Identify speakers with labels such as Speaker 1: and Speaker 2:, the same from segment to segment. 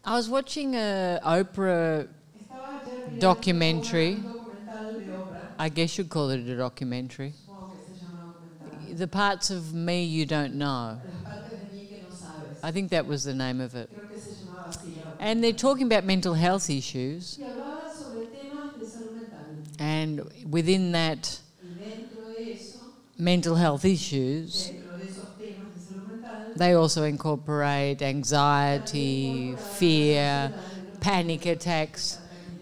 Speaker 1: I was watching a Oprah documentary. I guess you'd call it a documentary. The parts of me you don't know. I think that was the name of it. And they're talking about mental health issues. And within that mental health issues, they also incorporate anxiety, fear, panic attacks,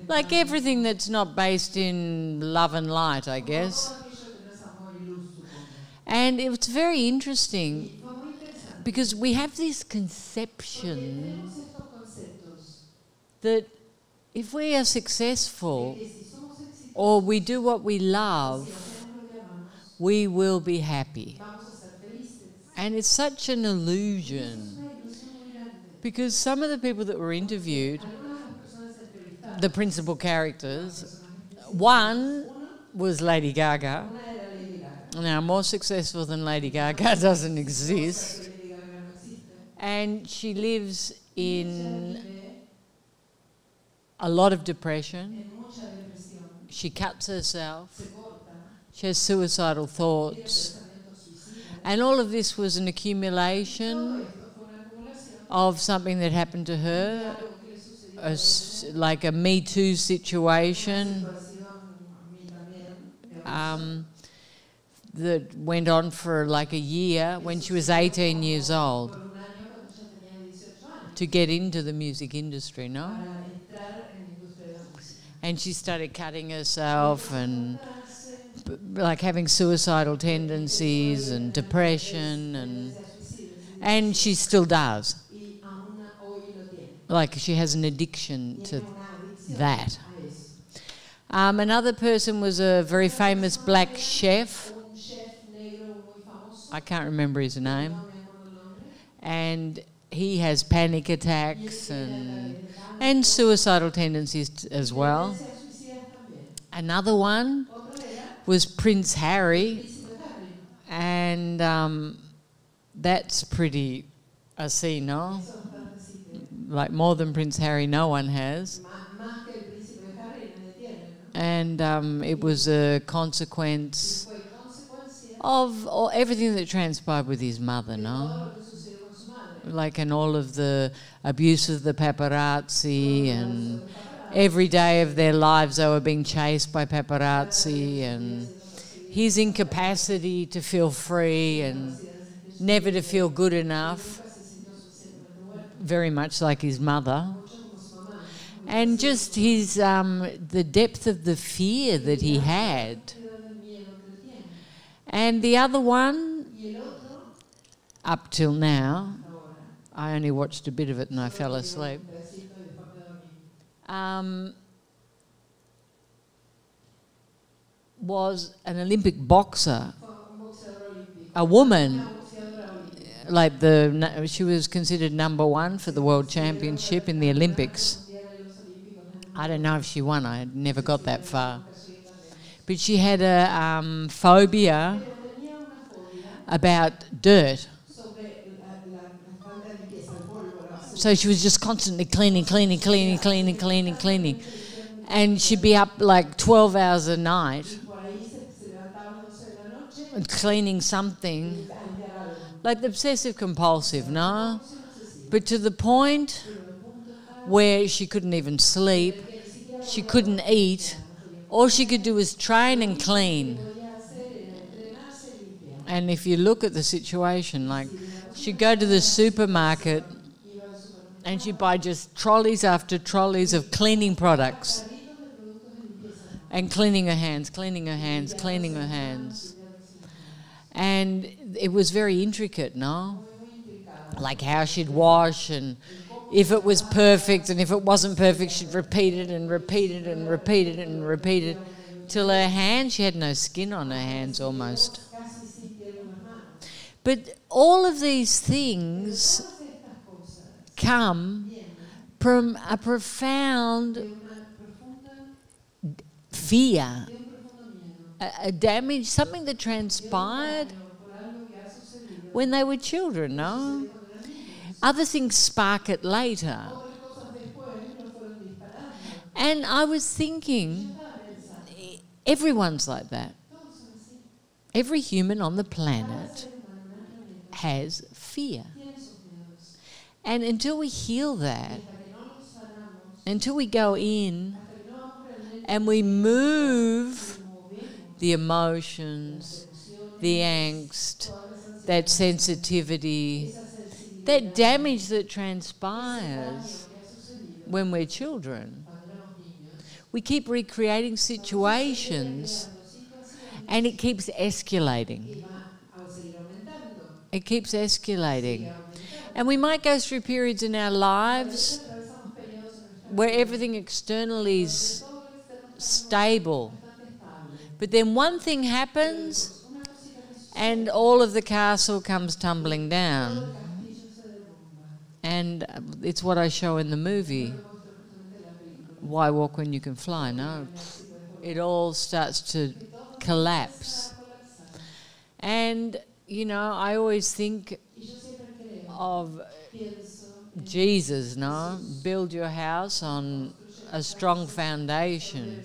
Speaker 1: like everything that's not based in love and light, I guess. And it was very interesting because we have this conception that if we are successful or we do what we love, we will be happy. And it's such an illusion because some of the people that were interviewed, the principal characters, one was Lady Gaga. Now, more successful than Lady Gaga doesn't exist. And she lives in a lot of depression. She cuts herself. She has suicidal thoughts. And all of this was an accumulation of something that happened to her, like a Me Too situation that went on for like a year when she was 18 years old to get into the music industry, no? And she started cutting herself and like having suicidal tendencies and depression, and she still does. Like she has an addiction to that. Another person was a very famous black chef. I can't remember his name. And he has panic attacks and suicidal tendencies as well. Another one was Prince Harry, and that's pretty no? Like more than Prince Harry, no one has. And it was a consequence of everything that transpired with his mother, no? Like, and all of the abuse of the paparazzi, and every day of their lives they were being chased by paparazzi, and his incapacity to feel free and never to feel good enough, very much like his mother. And just his the depth of the fear that he had. And the other one, up till now, I only watched a bit of it and I fell asleep, was an Olympic boxer, a woman. Like she was considered #1 for the World Championship in the Olympics. I don't know if she won. I never got that far. But she had a phobia about dirt. So she was just constantly cleaning. And she'd be up like 12 hours a night cleaning something. Like the obsessive compulsive, no? But to the point where she couldn't even sleep, she couldn't eat, all she could do was train and clean. And if you look at the situation, like she'd go to the supermarket and she'd buy just trolleys after trolleys of cleaning products and cleaning her hands. And it was very intricate, no? Like how she'd wash, and if it was perfect, and if it wasn't perfect, she'd repeat it till her hands, she had no skin on her hands almost. But all of these things come from a profound fear, a damage, something that transpired when they were children, no? Other things spark it later. And I was thinking, everyone's like that. Every human on the planet has fear. And until we heal that, until we go in and we move the emotions, the angst, that sensitivity, that damage that transpires when we're children, we keep recreating situations and it keeps escalating. It keeps escalating. And we might go through periods in our lives where everything externally is stable. But then one thing happens and all of the castle comes tumbling down. And it's what I show in the movie. Why walk when you can fly? No. It all starts to collapse. And, you know, I always think of Jesus, no? Build your house on a strong foundation.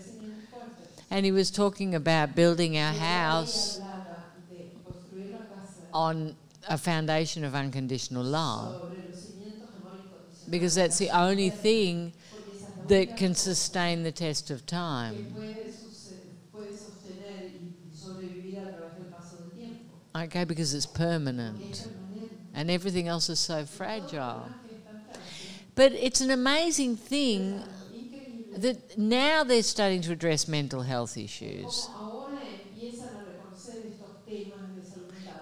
Speaker 1: And he was talking about building our house on a foundation of unconditional love. Because that's the only thing that can sustain the test of time. Okay, because it's permanent. And everything else is so fragile. But it's an amazing thing that now they're starting to address mental health issues.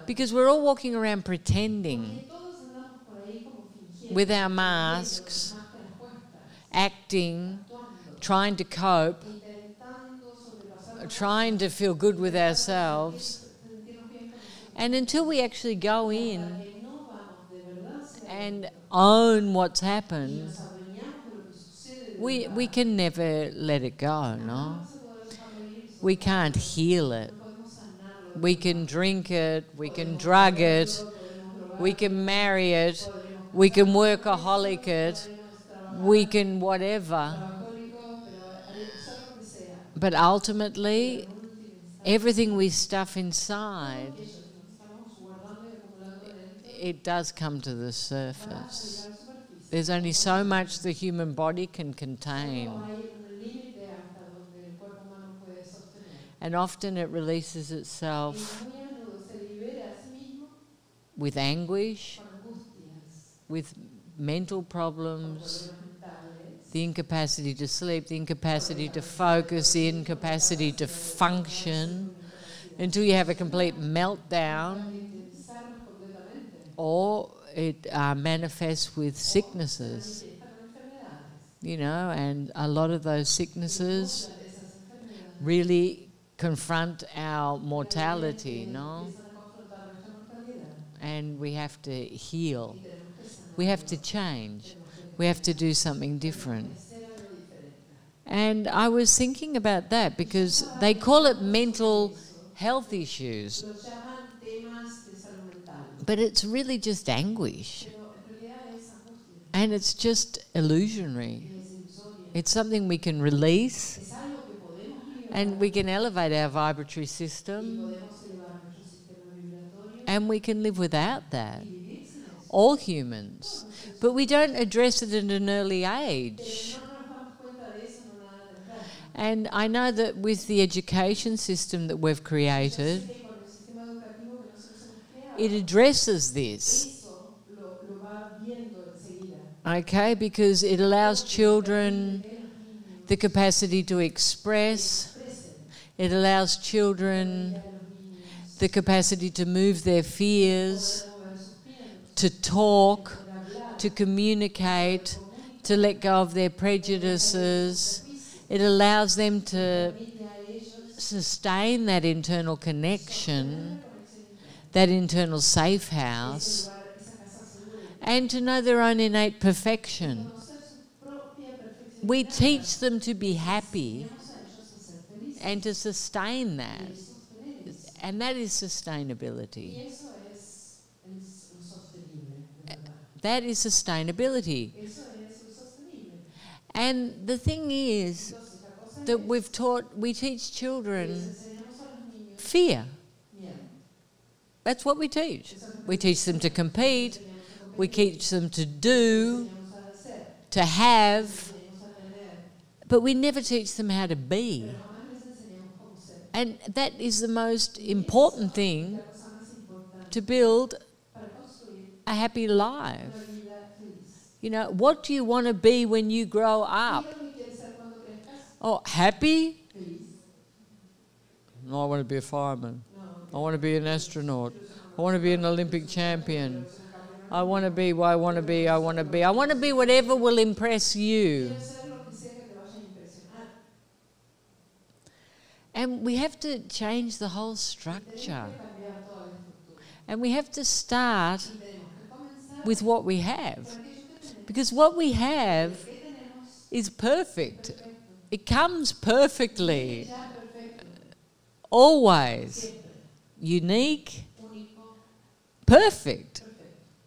Speaker 1: Because we're all walking around pretending with our masks, acting, trying to cope, trying to feel good with ourselves. And until we actually go in and own what's happened, we can never let it go, no? We can't heal it. We can drink it, we can drug it, we can marry it, we can workaholic it, we can whatever. But ultimately, everything we stuff inside, it does come to the surface. There's only so much the human body can contain. And often it releases itself with anguish, with mental problems, the incapacity to sleep, the incapacity to focus, the incapacity to function, until you have a complete meltdown, or it manifests with sicknesses, you know, and a lot of those sicknesses really confront our mortality, no? And we have to heal. We have to change. We have to do something different. And I was thinking about that because they call it mental health issues, but it's really just anguish. And it's just illusionary. It's something we can release, and we can elevate our vibratory system, and we can live without that. All humans. But we don't address it at an early age. And I know that with the education system that we've created, it addresses this. Okay, because it allows children the capacity to express. It allows children the capacity to move their fears, to talk, to communicate, to let go of their prejudices. It allows them to sustain that internal connection, that internal safe house, and to know their own innate perfection. We teach them to be happy and to sustain that. And that is sustainability. That is sustainability. And the thing is that we teach children fear. That's what we teach. We teach them to compete, we teach them to do, to have, but we never teach them how to be. And that is the most important thing to build a happy life. You know, what do you want to be when you grow up? Oh, happy? No, I want to be a fireman. I want to be an astronaut. I want to be an Olympic champion. I want to be what I want to be. I want to be. I want to be whatever will impress you. And we have to change the whole structure. And we have to start with what we have. Because what we have is perfect. It comes perfectly. Always. Unique. Perfect.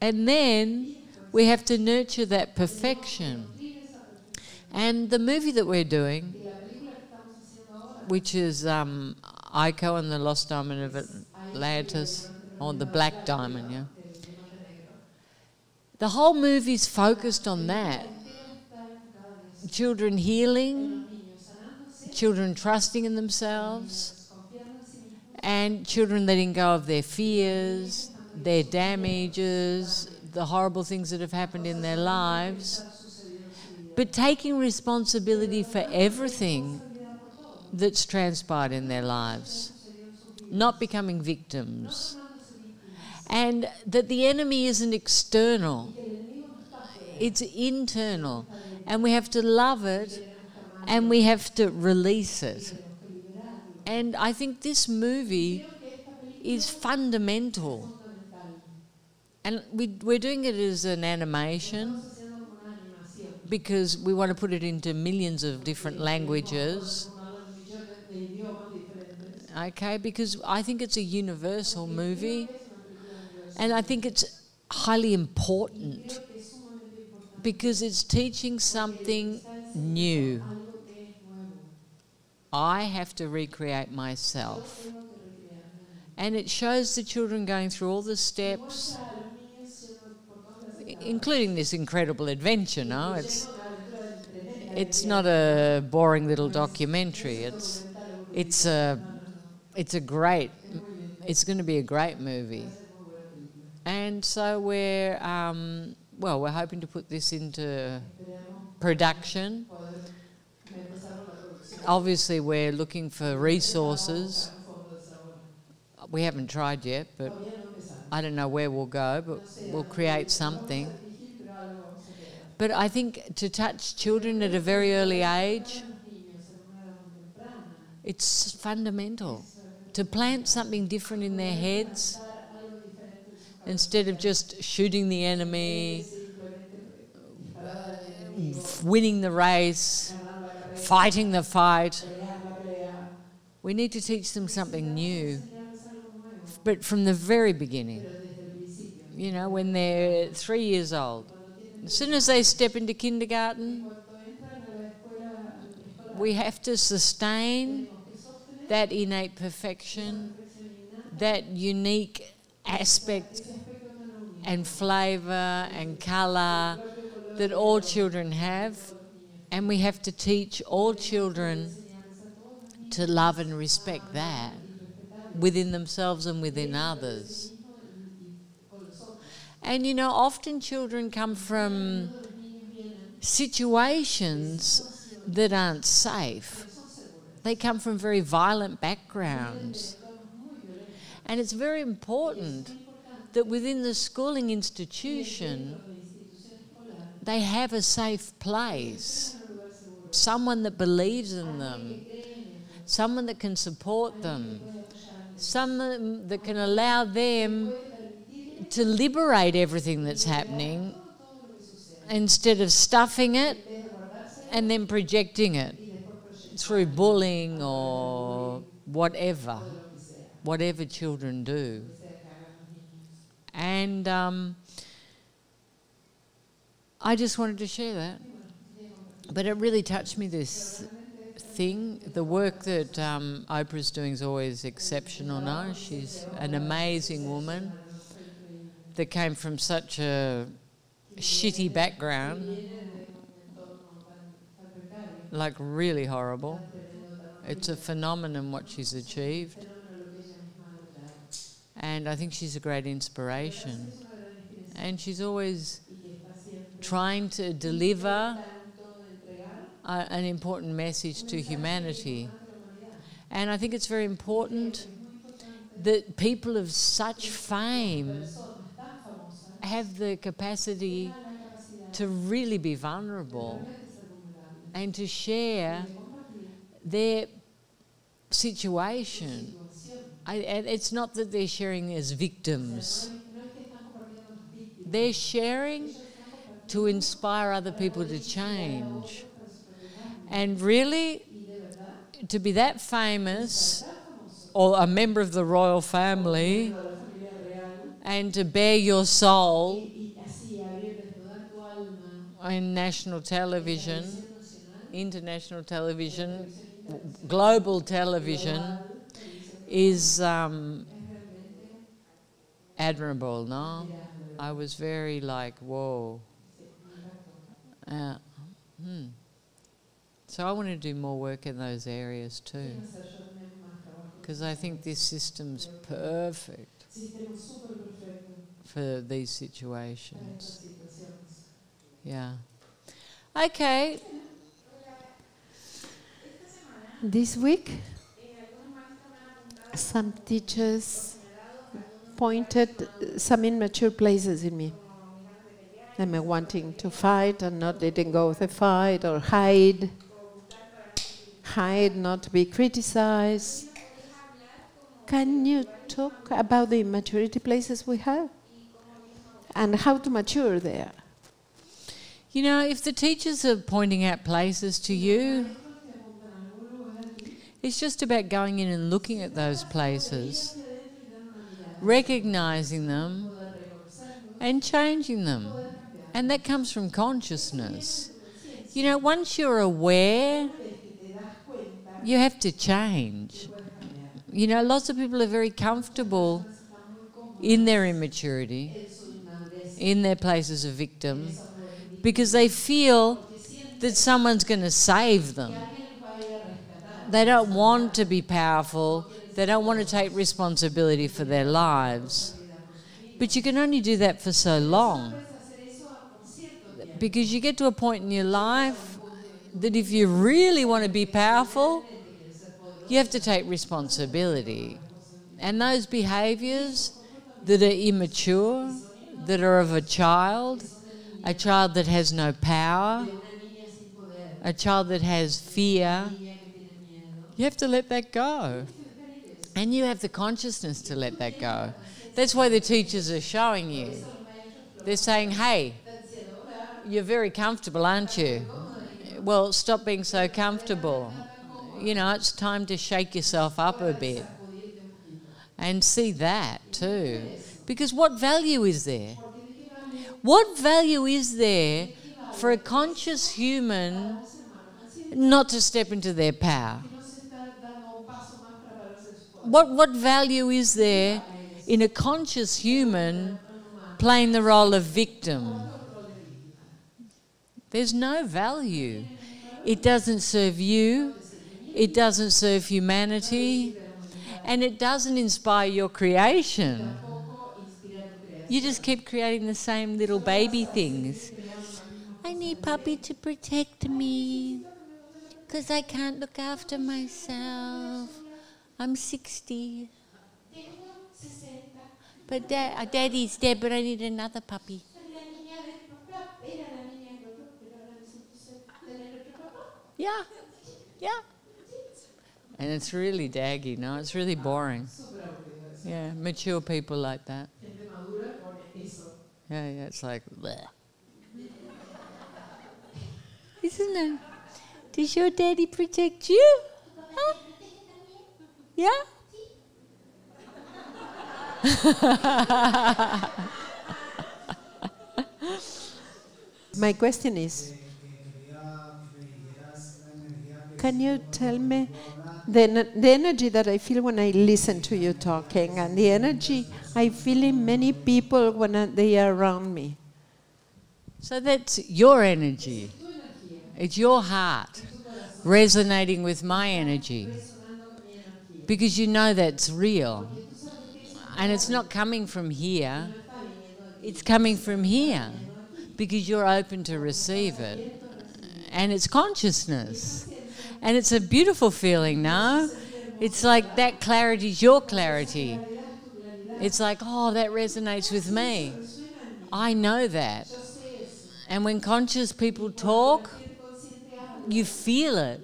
Speaker 1: And then we have to nurture that perfection. And the movie that we're doing, which is Ico and the Lost Diamond of Atlantis, or the Black Diamond, yeah. The whole movie's focused on that. Children healing, children trusting in themselves, and children letting go of their fears, their damages, the horrible things that have happened in their lives, but taking responsibility for everything that's transpired in their lives, not becoming victims. And that the enemy isn't external, it's internal. And we have to love it and we have to release it. And I think this movie is fundamental. And we're doing it as an animation because we want to put it into millions of different languages. Okay, because I think it's a universal movie. And I think it's highly important because it's teaching something new. I have to recreate myself. And it shows the children going through all the steps, including this incredible adventure, no? It's not a boring little documentary. It's going to be a great movie. And so we're hoping to put this into production. Obviously, we're looking for resources. We haven't tried yet, but I don't know where we'll go, but we'll create something. But I think to touch children at a very early age, it's fundamental. To plant something different in their heads, instead of just shooting the enemy, winning the race, fighting the fight. We need to teach them something new, but from the very beginning. You know, when they're 3 years old. As soon as they step into kindergarten, we have to sustain that innate perfection, that unique aspect and flavour and colour that all children have, and we have to teach all children to love and respect that within themselves and within others. And you know, often children come from situations that aren't safe. They come from very violent backgrounds. And it's very important that within the schooling institution, they have a safe place, someone that believes in them, someone that can support them, someone that can allow them to liberate everything that's happening instead of stuffing it and then projecting it through bullying or whatever children do. And I just wanted to share that. But it really touched me, this thing. The work that Oprah's doing is always exceptional now. She's an amazing woman that came from such a shitty background, like really horrible. It's a phenomenon what she's achieved. And I think she's a great inspiration. And she's always trying to deliver an important message to humanity. And I think it's very important that people of such fame have the capacity to really be vulnerable and to share their situation. And it's not that they're sharing as victims. They're sharing to inspire other people to change. And really, to be that famous, or a member of the royal family, and to bare your soul in national television, international television, global television, is admirable, no? I was very like, whoa. So I want to do more work in those areas too, because I think this system's perfect for these situations. Yeah. Okay.
Speaker 2: This week, some teachers pointed some immature places in me. I'm wanting to fight and not letting go of the fight, or hide, not to be criticized. Can you talk about the immaturity places we have and how to mature there?
Speaker 1: You know, if the teachers are pointing out places to you, it's just about going in and looking at those places, recognizing them and changing them. And that comes from consciousness. You know, once you're aware, you have to change. You know, lots of people are very comfortable in their immaturity, in their places of victim, because they feel that someone's going to save them. They don't want to be powerful. They don't want to take responsibility for their lives. But you can only do that for so long, because you get to a point in your life that if you really want to be powerful, you have to take responsibility. And those behaviours that are immature, that are of a child that has no power, a child that has fear, you have to let that go. And you have the consciousness to let that go. That's why the teachers are showing you. They're saying, hey, you're very comfortable, aren't you? Well, stop being so comfortable. You know, it's time to shake yourself up a bit. And see that too. Because what value is there? What value is there for a conscious human not to step into their power? What value is there in a conscious human playing the role of victim? There's no value. It doesn't serve you. It doesn't serve humanity. And it doesn't inspire your creation. You just keep creating the same little baby things. I need puppy to protect me because I can't look after myself. I'm 60. But Daddy's dead, but I need another puppy. Yeah, yeah. And it's really daggy, no? It's really boring. Yeah, mature people like that. Yeah, it's like, bleh. Isn't it? Does your daddy protect you? Huh? Yeah?
Speaker 2: My question is, Can you tell me the energy that I feel when I listen to you talking and the energy I feel in many people when they are around me?
Speaker 1: So that's your energy. It's your heart resonating with my energy. Because you know that's real. And it's not coming from here. It's coming from here. Because you're open to receive it. And it's consciousness. And it's a beautiful feeling, no? It's like that clarity is your clarity. It's like, oh, that resonates with me. I know that. And when conscious people talk, you feel it.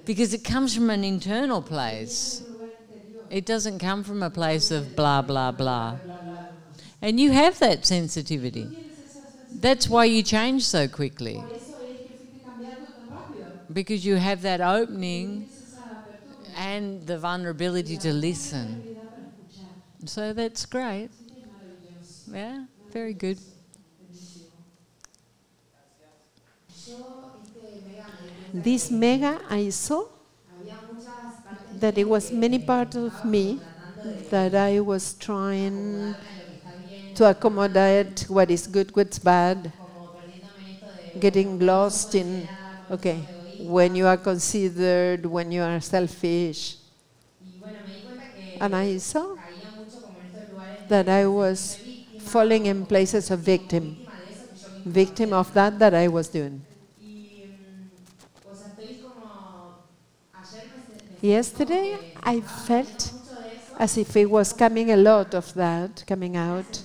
Speaker 1: Because it comes from an internal place. It doesn't come from a place of blah, blah, blah. And you have that sensitivity. That's why you change so quickly. Because you have that opening and the vulnerability to listen. So that's great. Yeah, very good.
Speaker 2: This mega, I saw that it was many parts of me that I was trying to accommodate what is good, what's bad, getting lost in, okay, when you are considered, when you are selfish. And I saw that I was falling in places of victim of that I was doing. Yesterday, I felt as if it was coming a lot of that, coming out.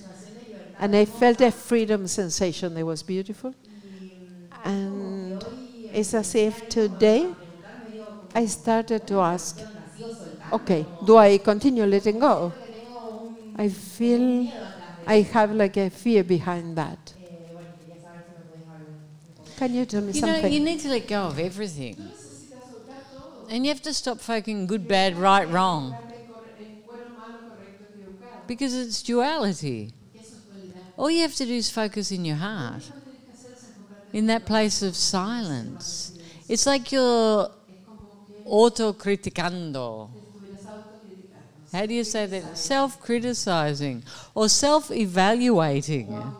Speaker 2: And I felt a freedom sensation that was beautiful. And it's as if today I started to ask, okay, do I continue letting go? I feel I have like a fear behind that. Can you tell me something?
Speaker 1: You need to let go of everything. And you have to stop focusing good, bad, right, wrong. Because it's duality. All you have to do is focus in your heart, in that place of silence. It's like you're autocriticando. How do you say that? Self-criticizing or self-evaluating.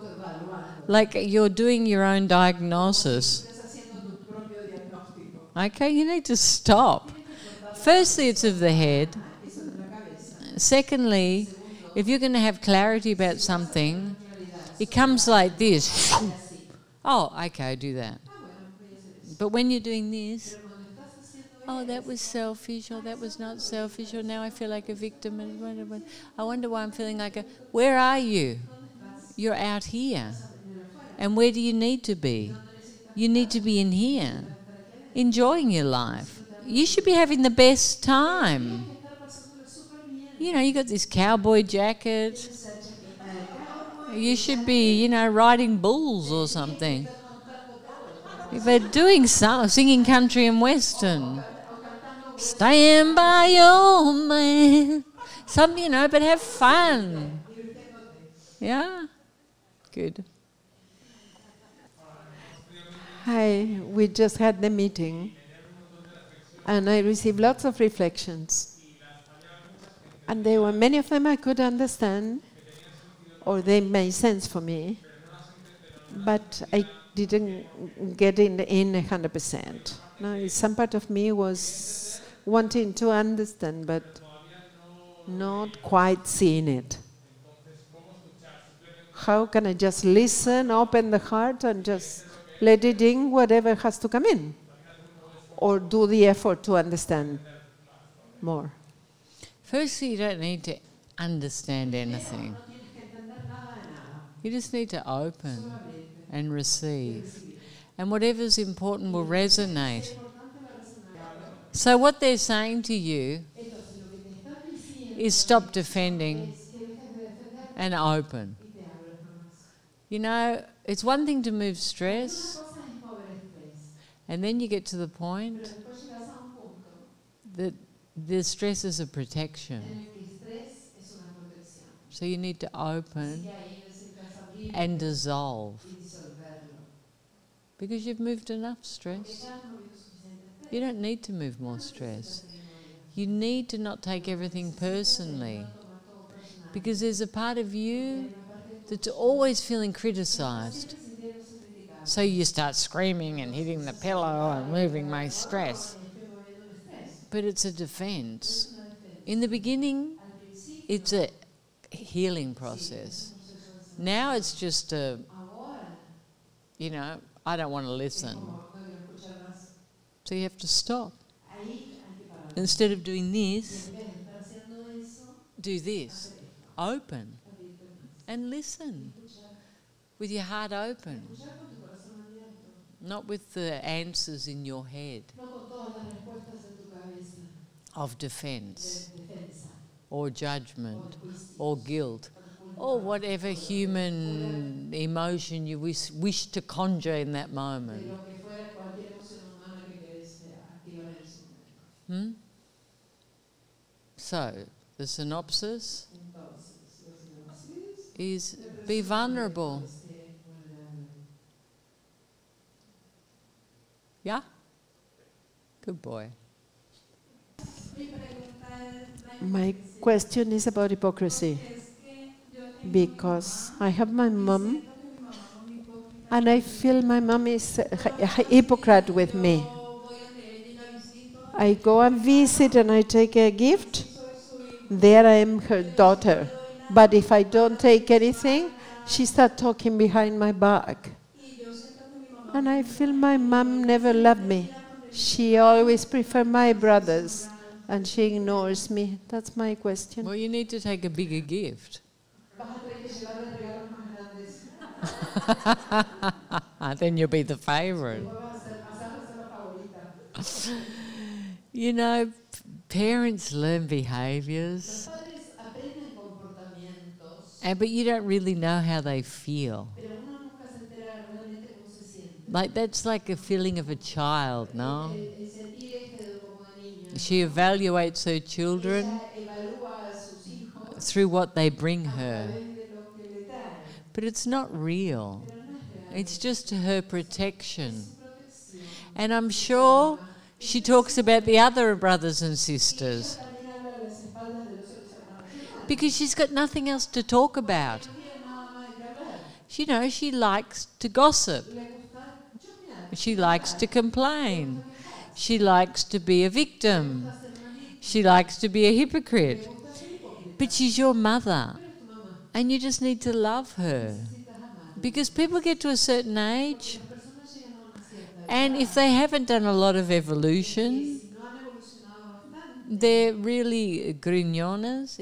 Speaker 1: Like you're doing your own diagnosis. Okay, you need to stop. Firstly, it's of the head. Secondly, if you're going to have clarity about something, it comes like this. Oh, okay, do that. But when you're doing this, oh, that was selfish, or that was not selfish, or now I feel like a victim. And I wonder why I'm feeling like a... Where are you? You're out here. And where do you need to be? You need to be in here, enjoying your life. You should be having the best time. You know, you got this cowboy jacket. You should be, you know, riding bulls or something. But doing some, singing country and western. Stand by your man. Some, you know, but have fun. Yeah? Good.
Speaker 2: Hi, we just had the meeting and I received lots of reflections. And there were many of them I could understand, or they made sense for me, but I didn't get in 100%. No, some part of me was wanting to understand, but not quite seeing it. How can I just listen, open the heart, and just let it in whatever has to come in? Or do the effort to understand more?
Speaker 1: Firstly, you don't need to understand anything. You just need to open and receive. And whatever's important will resonate. So what they're saying to you is stop defending and open. You know, it's one thing to move stress, and then you get to the point that the stress is a protection. So you need to open and dissolve. Because you've moved enough stress. You don't need to move more stress. You need to not take everything personally, because there's a part of you that's always feeling criticised. So you start screaming and hitting the pillow and moving my stress. But it's a defence. In the beginning, it's a healing process. Now it's just a, you know, I don't want to listen. So you have to stop. Instead of doing this, do this. Open. And listen. With your heart open. Not with the answers in your head of defense or judgment or guilt or whatever human emotion you wish to conjure in that moment. So, the synopsis is be vulnerable. Yeah? Good boy.
Speaker 2: My question is about hypocrisy, because I have my mom and I feel my mom is a hypocrite with me. I go and visit and I take a gift, there I am her daughter. But if I don't take anything, she starts talking behind my back. And I feel my mom never loved me. She always preferred my brothers, and she ignores me. That's my question.
Speaker 1: Well, you need to take a bigger gift. Then you'll be the favourite. You know, parents learn behaviours, but you don't really know how they feel. Like, that's like a feeling of a child, no? She evaluates her children through what they bring her. But it's not real. It's just her protection. And I'm sure she talks about the other brothers and sisters, because she's got nothing else to talk about. You know, she likes to gossip. She likes to complain. She likes to be a victim. She likes to be a hypocrite. But she's your mother, and you just need to love her. Because people get to a certain age, and if they haven't done a lot of evolution, they're really grignones,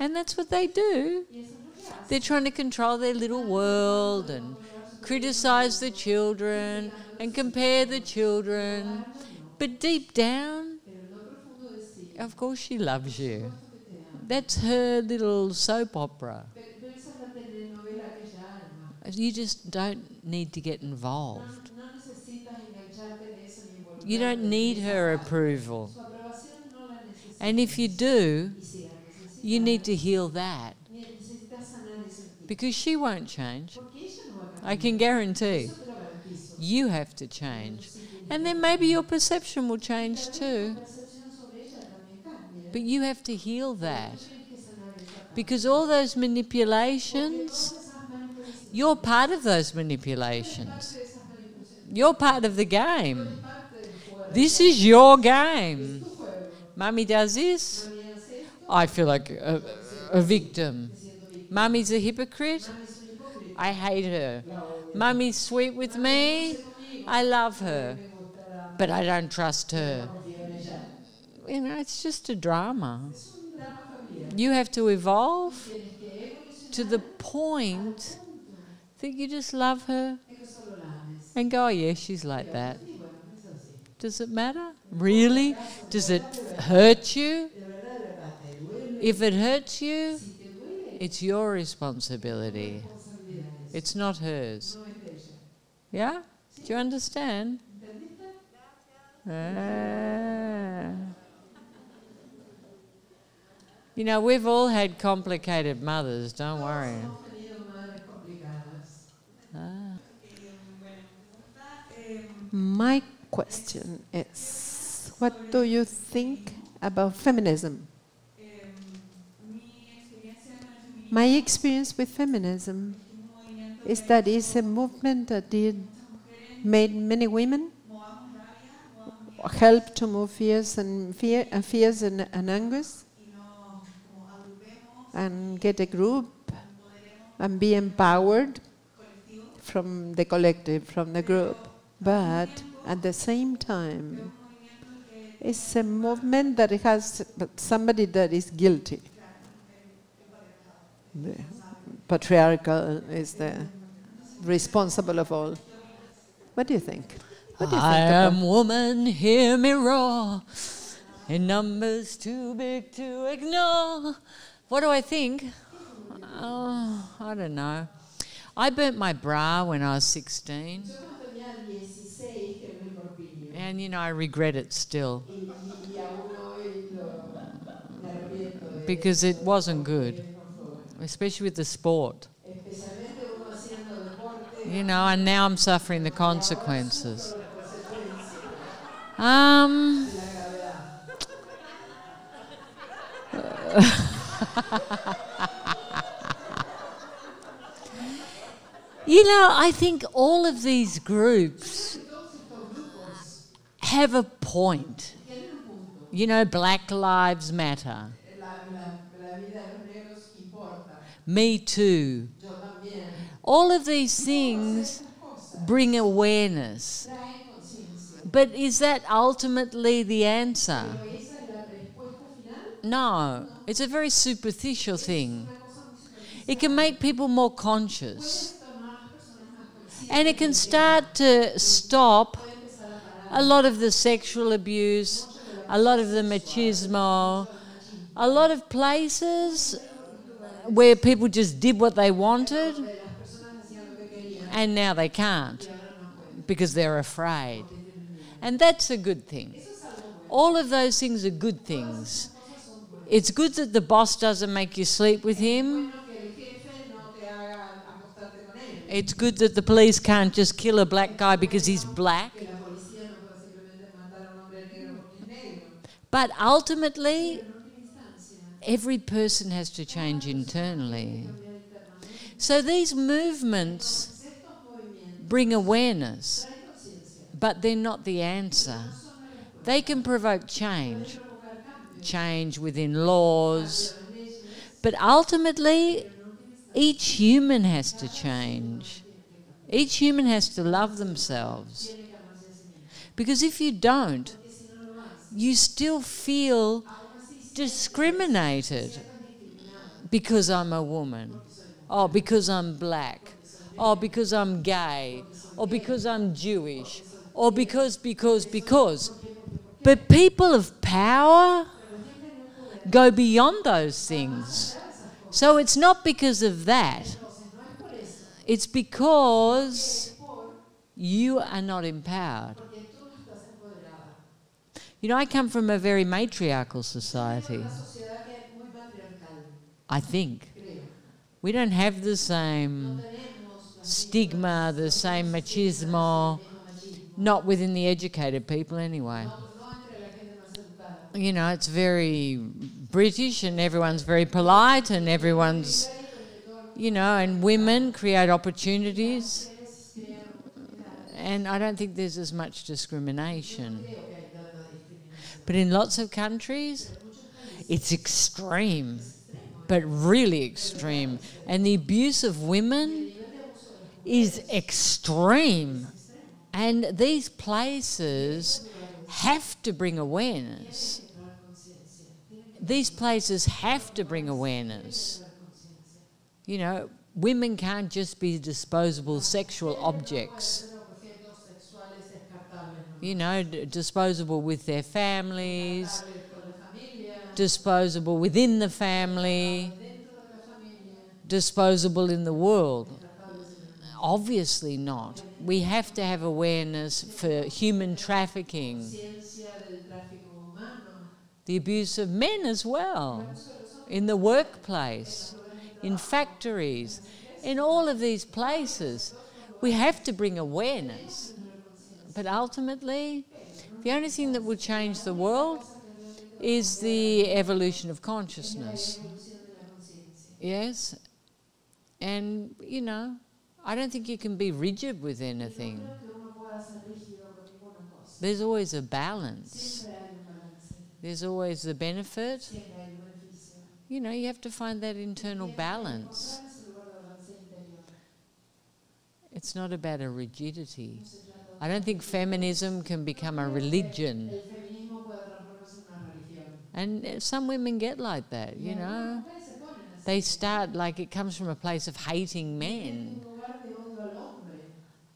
Speaker 1: and that's what they do. They're trying to control their little world and criticise the children and compare the children. But deep down, of course she loves you. That's her little soap opera. You just don't need to get involved. You don't need her approval. And if you do, you need to heal that. Because she won't change. I can guarantee. You have to change. And then maybe your perception will change too. But you have to heal that. Because all those manipulations, you're part of those manipulations. You're part of the game. This is your game. Mummy does this, I feel like a victim. Mummy's a hypocrite, I hate her. Mummy's sweet with me, I love her, but I don't trust her. You know, it's just a drama. You have to evolve to the point that you just love her and go, oh yeah, she's like that. Does it matter? Really? Does it hurt you? If it hurts you, it's your responsibility. It's not hers. Yeah? Do you understand? You know, we've all had complicated mothers, don't worry.
Speaker 2: my question is, what do you think about feminism? My experience with feminism is that it's a movement that made many women help to move fears and anguish, and get a group and be empowered from the collective, from the group. But at the same time, it's a movement that has somebody that is guilty. The patriarchal is the responsible of all. What do you think? What do you think
Speaker 1: am woman, hear me roar, in numbers too big to ignore. What do I think? Oh, I don't know. I burnt my bra when I was 16. And, you know, I regret it still. Because it wasn't good, especially with the sport. You know, and now I'm suffering the consequences. You know, I think all of these groups have a point. You know, Black Lives Matter. Me Too. All of these things bring awareness. But is that ultimately the answer? No, it's a very superficial thing. It can make people more conscious. And it can start to stop a lot of the sexual abuse, a lot of the machismo, a lot of places where people just did what they wanted and now they can't because they're afraid. And that's a good thing. All of those things are good things. It's good that the boss doesn't make you sleep with him. It's good that the police can't just kill a black guy because he's black. But ultimately, every person has to change internally. So these movements bring awareness, but they're not the answer. They can provoke change, change within laws, but ultimately, each human has to change. Each human has to love themselves. Because if you don't, you still feel discriminated because I'm a woman, or because I'm black, or because I'm gay, or because I'm Jewish, or because. But people of power go beyond those things. So it's not because of that. It's because you are not empowered. You know, I come from a very matriarchal society. I think. We don't have the same stigma, the same machismo, not within the educated people anyway. You know, it's very British and everyone's very polite and everyone's, you know, and women create opportunities. And I don't think there's as much discrimination. But in lots of countries, it's extreme, but really extreme. And the abuse of women is extreme. And these places have to bring awareness. These places have to bring awareness. You know, women can't just be disposable sexual objects. You know, disposable with their families, disposable within the family, disposable in the world. Obviously not. We have to have awareness for human trafficking, the abuse of men as well, in the workplace, in factories, in all of these places. We have to bring awareness. But ultimately, the only thing that will change the world is the evolution of consciousness. Yes? And, you know, I don't think you can be rigid with anything. There's always a balance. There's always the benefit. You know, you have to find that internal balance. It's not about a rigidity. I don't think feminism can become a religion. And some women get like that, you know. They start like it comes from a place of hating men.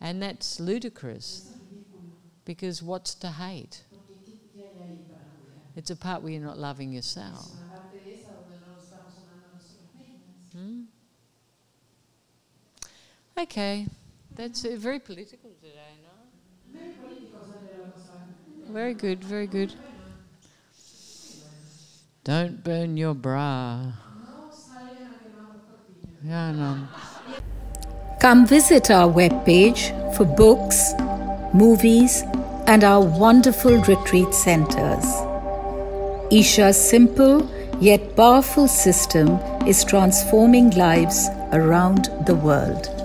Speaker 1: And that's ludicrous. Because what's to hate? It's a part where you're not loving yourself. Okay. That's very political today, no? Very good, very good. Don't burn your bra. Yeah, no.
Speaker 3: Come visit our webpage for books, movies, and our wonderful retreat centers. Isha's simple yet powerful system is transforming lives around the world.